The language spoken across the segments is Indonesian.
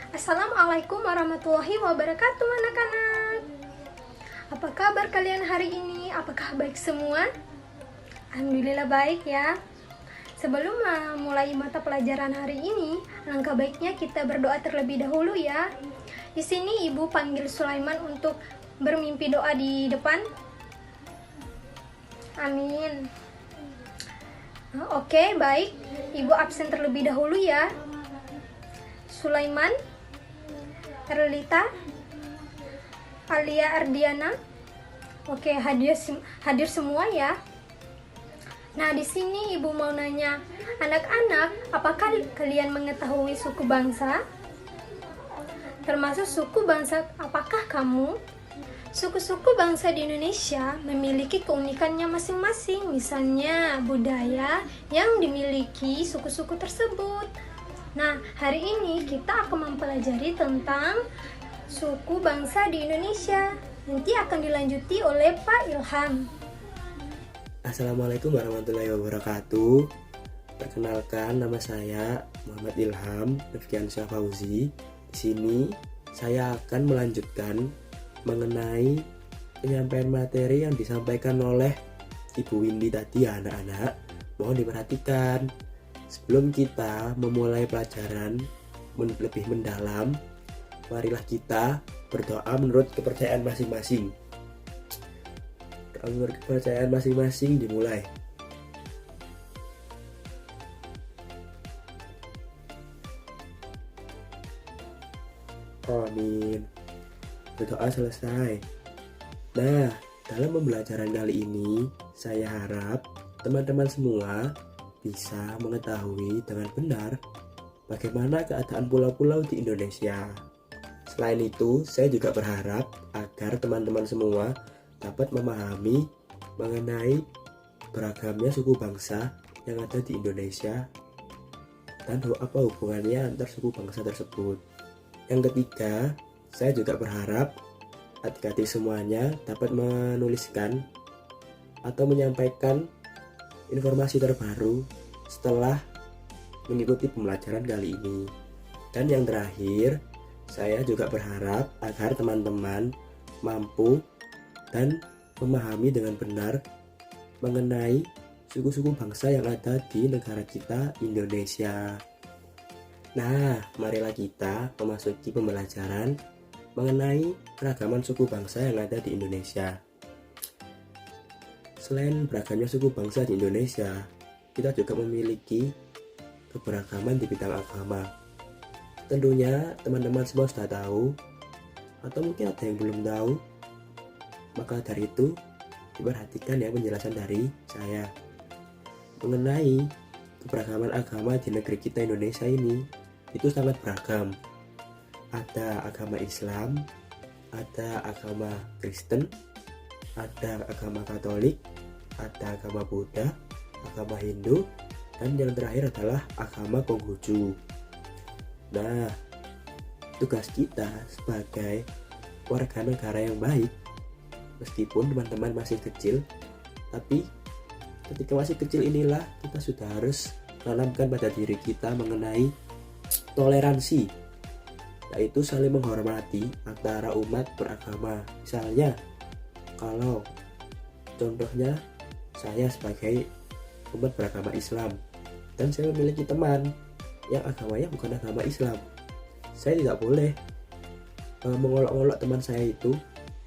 Assalamualaikum warahmatullahi wabarakatuh anak-anak. Apa kabar kalian hari ini? Apakah baik semua? Alhamdulillah baik ya. Sebelum memulai mata pelajaran hari ini, alangkah baiknya kita berdoa terlebih dahulu ya. Di sini Ibu panggil Sulaiman untuk bermimpi doa di depan. Amin. Oke, baik. Ibu absen terlebih dahulu ya. Sulaiman, Erlita, Alia Ardiana. Oke, hadir semua ya. Nah, di sini Ibu mau nanya, anak-anak, apakah kalian mengetahui suku bangsa? Termasuk suku bangsa apakah kamu? Suku-suku bangsa di Indonesia memiliki keunikannya masing-masing, misalnya budaya yang dimiliki suku-suku tersebut. Nah, hari ini kita akan mempelajari tentang suku bangsa di Indonesia. Nanti akan dilanjuti oleh Pak Ilham. Assalamualaikum warahmatullahi wabarakatuh. Perkenalkan, nama saya Muhammad Ilham Rifkiansyah Fauzi. Di sini saya akan melanjutkan mengenai penyampaian materi yang disampaikan oleh Ibu Windy tadi ya anak-anak. Mohon diperhatikan. Sebelum kita memulai pelajaran lebih mendalam, marilah kita berdoa menurut kepercayaan masing-masing. Menurut kepercayaan masing-masing dimulai. Amin. Berdoa selesai. Nah, dalam pembelajaran kali ini, saya harap teman-teman semua bisa mengetahui dengan benar bagaimana keadaan pulau-pulau di Indonesia. Selain itu, saya juga berharap agar teman-teman semua dapat memahami mengenai beragamnya suku bangsa yang ada di Indonesia dan apa hubungannya antar suku bangsa tersebut. Yang ketiga, saya juga berharap adik-adik semuanya dapat menuliskan atau menyampaikan informasi terbaru setelah mengikuti pembelajaran kali ini. Dan yang terakhir, saya juga berharap agar teman-teman mampu dan memahami dengan benar mengenai suku-suku bangsa yang ada di negara kita, Indonesia. Nah, marilah kita memasuki pembelajaran mengenai keragaman suku bangsa yang ada di Indonesia. Selain beragamnya suku bangsa di Indonesia, kita juga memiliki keberagaman di bidang agama. Tentunya teman-teman semua sudah tahu, atau mungkin ada yang belum tahu. Maka dari itu, diperhatikan ya penjelasan dari saya mengenai keberagaman agama di negeri kita Indonesia ini. Itu sangat beragam. Ada agama Islam, ada agama Kristen, ada agama Katolik, ada agama Buddha, agama Hindu, dan yang terakhir adalah agama Konghucu. Nah, tugas kita sebagai warga negara yang baik, meskipun teman-teman masih kecil, tapi ketika masih kecil inilah kita sudah harus menanamkan pada diri kita mengenai toleransi, yaitu saling menghormati antara umat beragama. Misalnya, kalau contohnya saya sebagai umat beragama Islam dan saya memiliki teman yang agamanya bukan agama Islam, saya tidak boleh mengolok-olok teman saya itu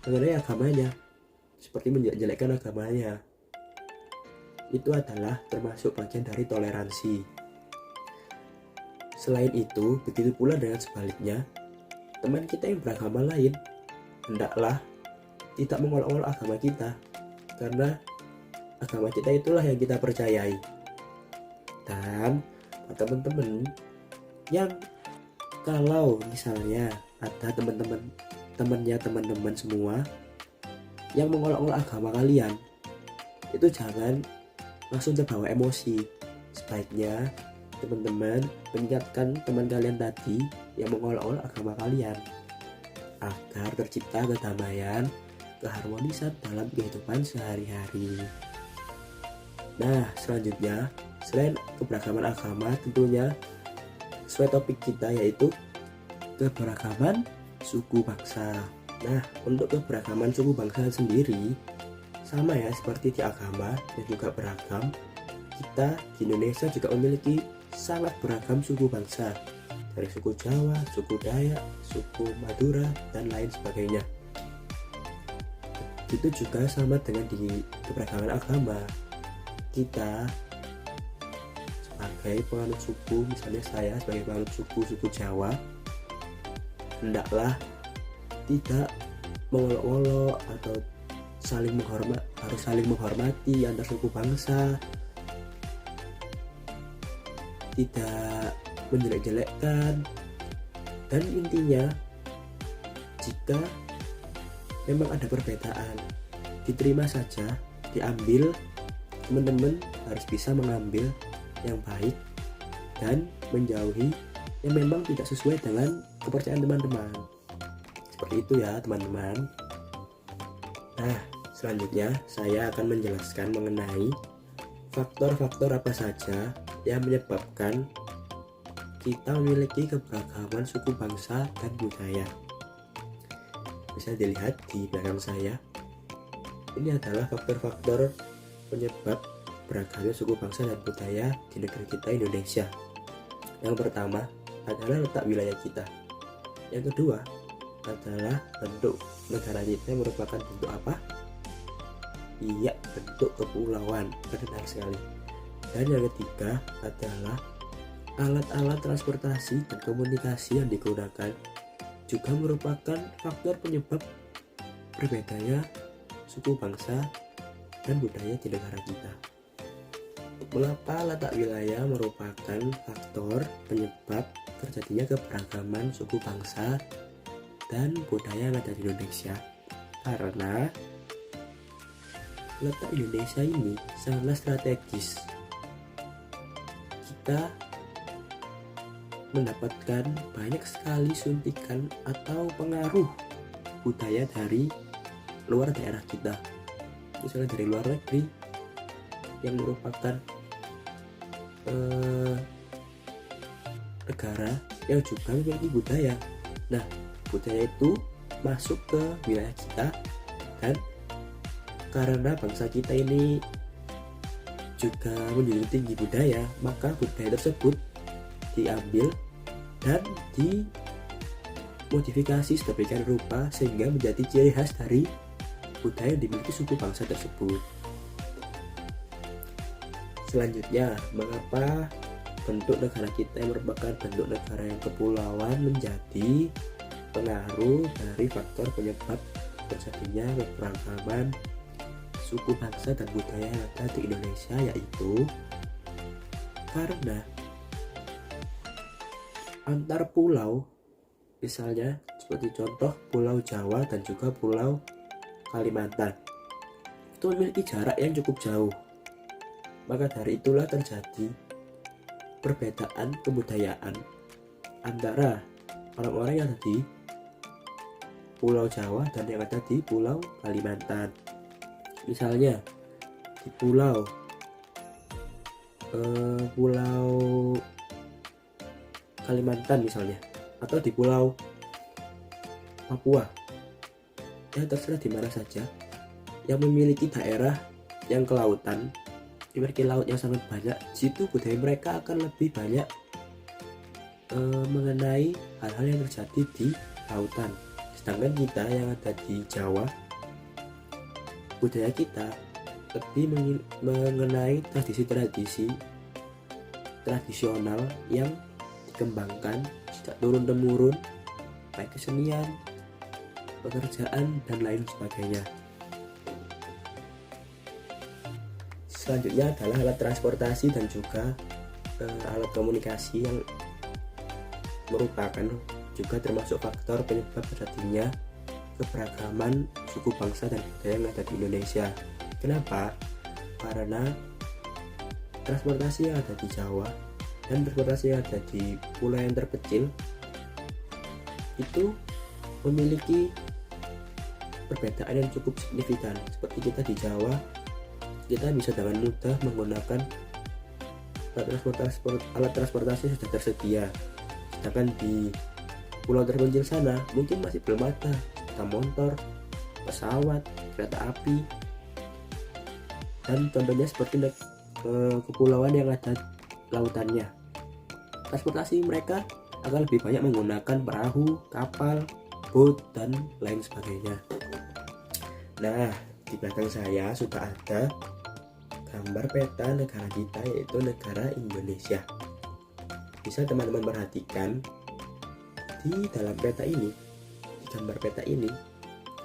mengenai agamanya, seperti menjelekkan agamanya. Itu adalah termasuk bagian dari toleransi. Selain itu, begitu pula dengan sebaliknya, teman kita yang beragama lain hendaklah tidak mengolok-olok agama kita, karena agama kita itulah yang kita percayai. Dan teman-teman yang kalau misalnya ada teman-teman semua yang mengolok-olok agama kalian, itu jangan langsung terbawa emosi. Sebaiknya teman-teman mengingatkan teman kalian tadi yang mengolok-olok agama kalian agar tercipta kedamaian, keharmonisan dalam kehidupan sehari-hari. Nah, selanjutnya, selain keberagaman agama, tentunya sesuai topik kita yaitu keberagaman suku bangsa. Nah, untuk keberagaman suku bangsa sendiri sama ya seperti di agama dan juga beragam. Kita di Indonesia juga memiliki sangat beragam suku bangsa, dari suku Jawa, suku Dayak, suku Madura, dan lain sebagainya. Itu juga sama dengan di keberagaman agama. Kita sebagai penganut suku, misalnya saya sebagai penganut suku Jawa, hendaklah tidak mengolok-olok atau harus saling menghormati antar suku bangsa, tidak menjelek-jelekkan, dan intinya jika memang ada perbedaan diterima saja, diambil. Teman-teman harus bisa mengambil yang baik dan menjauhi yang memang tidak sesuai dengan kepercayaan teman-teman. Seperti itu ya teman-teman. Nah, selanjutnya saya akan menjelaskan mengenai faktor-faktor apa saja yang menyebabkan kita memiliki keberagaman suku bangsa dan budaya. Bisa dilihat di belakang saya. Ini adalah faktor-faktor penyebab beragamnya suku bangsa dan budaya di negeri kita Indonesia. Yang pertama adalah letak wilayah kita. Yang kedua adalah bentuk negara kita yang merupakan bentuk apa? Iya, bentuk kepulauan. Benar sekali. Dan yang ketiga adalah alat-alat transportasi dan komunikasi yang digunakan juga merupakan faktor penyebab berbedanya suku bangsa dan budaya di negara kita. Mengapa letak wilayah merupakan faktor penyebab terjadinya keberagaman suku bangsa dan budaya yang ada di Indonesia? Karena letak Indonesia ini sangat strategis. Kita mendapatkan banyak sekali suntikan atau pengaruh budaya dari luar daerah kita, misalnya dari luar negeri yang merupakan negara yang juga memiliki budaya. Nah, budaya itu masuk ke wilayah kita, dan karena bangsa kita ini juga menjunjung tinggi budaya, maka budaya tersebut diambil dan dimodifikasi sedemikian rupa sehingga menjadi ciri khas dari budaya yang dimiliki suku bangsa tersebut. Selanjutnya, mengapa bentuk negara kita yang merupakan bentuk negara yang kepulauan menjadi pengaruh dari faktor penyebab terjadinya keberagaman suku bangsa dan budaya yang ada di Indonesia, yaitu karena antar pulau, misalnya seperti contoh Pulau Jawa dan juga Pulau Kalimantan, itu memiliki jarak yang cukup jauh. Maka dari itulah terjadi perbedaan kebudayaan antara orang-orang yang ada di Pulau Jawa dan yang ada di Pulau Kalimantan. Misalnya di Pulau Kalimantan misalnya, atau di Pulau Papua, ya terserah di mana saja yang memiliki daerah yang kelautan, memiliki laut yang sangat banyak, situ budaya mereka akan lebih banyak mengenai hal-hal yang terjadi di lautan. Sedangkan kita yang ada di Jawa, budaya kita lebih mengenai tradisional yang dikembangkan sejak turun-temurun, baik kesenian, pekerjaan, dan lain sebagainya. Selanjutnya adalah alat transportasi dan juga alat komunikasi yang merupakan juga termasuk faktor penyebab terjadinya keberagaman suku bangsa dan budaya yang ada di Indonesia. Kenapa? Karena transportasi yang ada di Jawa dan transportasi yang ada di pulau yang terpencil itu memiliki perbedaan yang cukup signifikan. Seperti kita di Jawa, kita bisa dengan mudah menggunakan alat transportasi yang sudah tersedia. Sedangkan di pulau terpencil sana mungkin masih belum ada sepeda motor, pesawat, kereta api, dan contohnya seperti kepulauan yang ada lautannya. Transportasi mereka akan lebih banyak menggunakan perahu, kapal, boat, dan lain sebagainya. Nah, di belakang saya sudah ada gambar peta negara kita, yaitu negara Indonesia. Bisa teman-teman perhatikan di dalam peta ini, di gambar peta ini,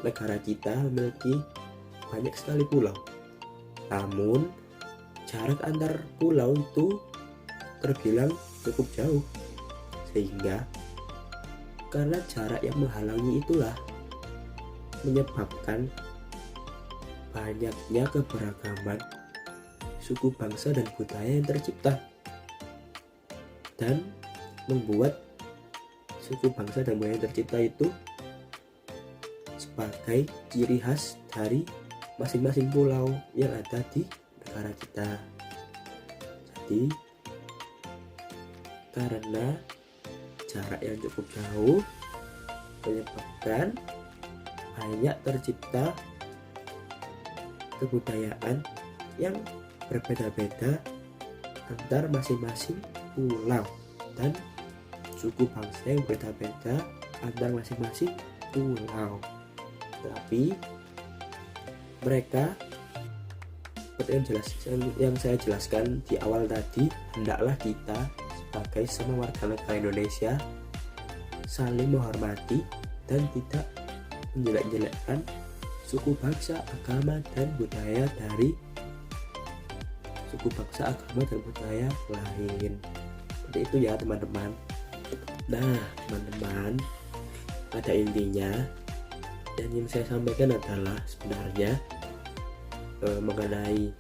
negara kita memiliki banyak sekali pulau. Namun, jarak antar pulau itu terbilang cukup jauh. Sehingga karena jarak yang menghalangi itulah menyebabkan banyaknya keberagaman suku bangsa dan budaya yang tercipta, dan membuat suku bangsa dan budaya yang tercipta itu sebagai ciri khas dari masing-masing pulau yang ada di negara kita. Jadi karena jarak yang cukup jauh menyebabkan banyak tercipta kebudayaan yang berbeda-beda antar masing-masing pulau dan suku bangsa yang berbeda-beda antar masing-masing pulau. Tapi mereka seperti yang saya jelaskan di awal tadi, hendaklah kita sebagai semua warga negara Indonesia saling menghormati dan tidak menjelek-jelekkan suku bangsa, agama, dan budaya dari suku bangsa, agama, dan budaya lain. Seperti itu ya teman-teman. Nah teman-teman, pada intinya yang ingin saya sampaikan adalah sebenarnya mengenai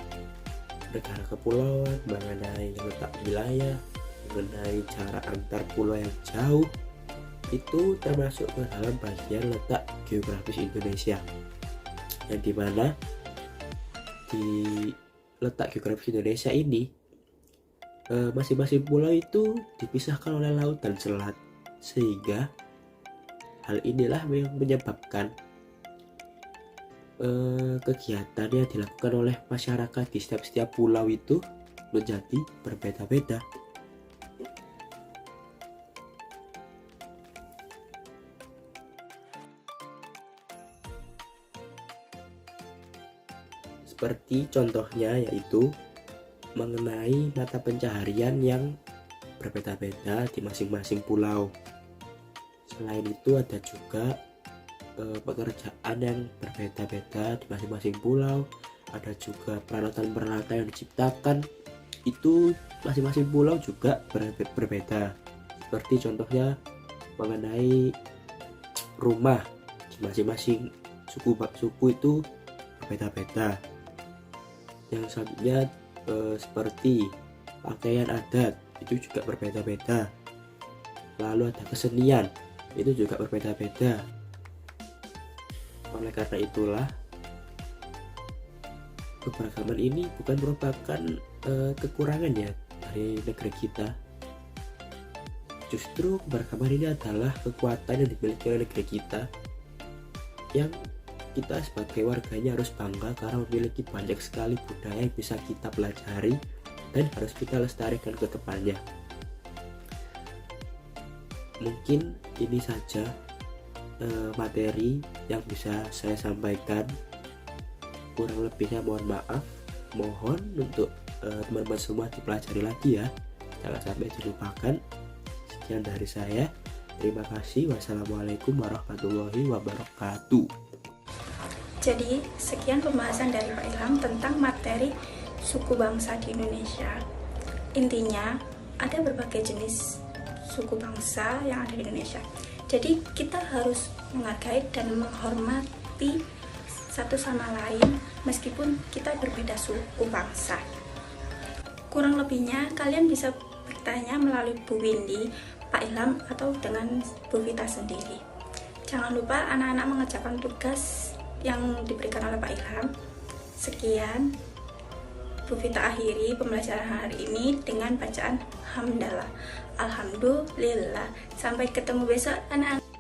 negara kepulauan, mengenai letak wilayah, mengenai jarak antar pulau yang jauh, itu termasuk ke dalam bagian letak geografis Indonesia, yang dimana di letak geografis Indonesia ini masing-masing pulau itu dipisahkan oleh laut dan selat, sehingga hal inilah yang menyebabkan kegiatan yang dilakukan oleh masyarakat di setiap pulau itu menjadi berbeda-beda. Seperti contohnya yaitu mengenai mata pencaharian yang berbeda-beda di masing-masing pulau. Selain itu ada juga pekerjaan yang berbeda-beda di masing-masing pulau. Ada juga peralatan-peralatan yang diciptakan itu masing-masing pulau juga berbeda. Seperti contohnya mengenai rumah di masing-masing suku itu berbeda-beda. Yang selanjutnya seperti pakaian adat itu juga berbeda-beda. Lalu ada kesenian itu juga berbeda-beda. Oleh karena itulah keberagaman ini bukan merupakan kekurangan ya dari negeri kita. Justru keberagaman ini adalah kekuatan yang dimiliki oleh negeri kita, yang kita sebagai warganya harus bangga karena memiliki banyak sekali budaya yang bisa kita pelajari dan harus kita lestarikan ke depannya. Mungkin ini saja materi yang bisa saya sampaikan. Kurang lebihnya mohon maaf. Mohon untuk teman-teman semua dipelajari lagi ya, jangan sampai dilupakan. Sekian dari saya, terima kasih. Wassalamualaikum warahmatullahi wabarakatuh. Jadi sekian pembahasan dari Pak Ilham tentang materi suku bangsa di Indonesia. Intinya ada berbagai jenis suku bangsa yang ada di Indonesia. Jadi kita harus menghargai dan menghormati satu sama lain meskipun kita berbeda suku bangsa. Kurang lebihnya kalian bisa bertanya melalui Bu Windy, Pak Ilham, atau dengan Bu Vita sendiri. Jangan lupa anak-anak mengerjakan tugas yang diberikan oleh Pak Ilham. Sekian. Bu Vita akhiri pembelajaran hari ini dengan bacaan hamdalah. Alhamdulillah. Sampai ketemu besok anak-anak.